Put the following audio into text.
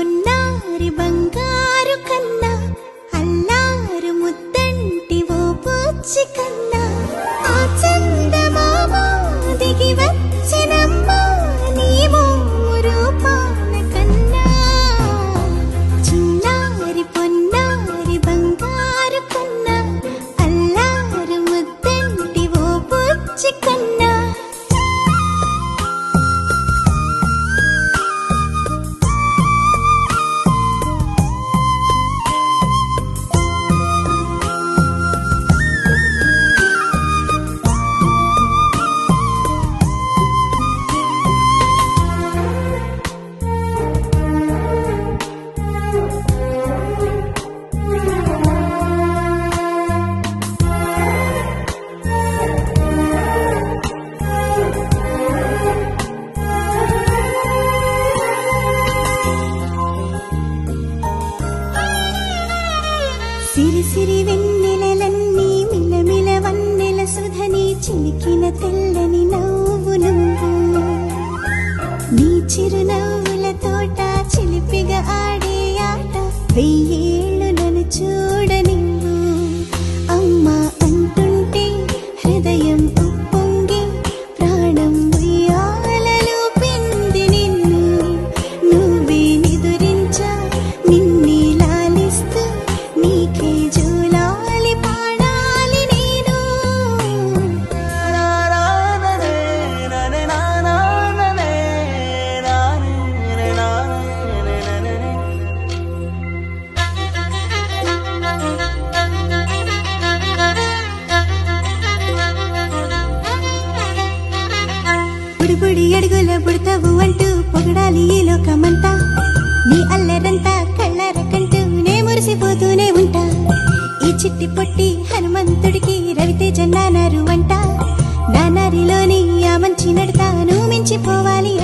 పొన్నారి బంగారు కన్నా అల్లారు ముద్దంటి ఓ పూచి కన్నా ఆ చందమామ దిగి వచ్చినమ్మా నీ రూపాన కన్నా చిన్నారి పొన్నారి బంగారు కన్నా అల్లారు ముద్దంటి ఓ పూచి కన్నా సిరి సిరి వెన్నెలలన్నీ మిలమిల వన్నెల సుధని చిలికిన తెల్లని నవ్వు నువ్వు నీ చిరునవ్వుల తోట చిలిపిగా ఆడే ఆట వెయ్యేళ్ళు నన్ను చూడనివ్వు అమ్మా అంటుంటే హృదయం ఉప్పొంగి ప్రాణం ఉయ్యాలలో పిండి నిన్ను నువ్వే నిదురించా నిన్నే లాలిస్తూ నీకే జూలాలి పాడాలి నేను బుడిబుడి అడుగుల బుడతావు అంటూ పొగడాలి ఈ లోకమంతా నీ అల్లరంతా కళ్ళరకంటూ నే మురిసిపోతూనే ఉంటా ఈ చిట్టి పొట్టి హనుమంతుడికి రవితేజ నానారు అంట నానారిలోని ఆ మంచి నడతాను మించిపోవాలి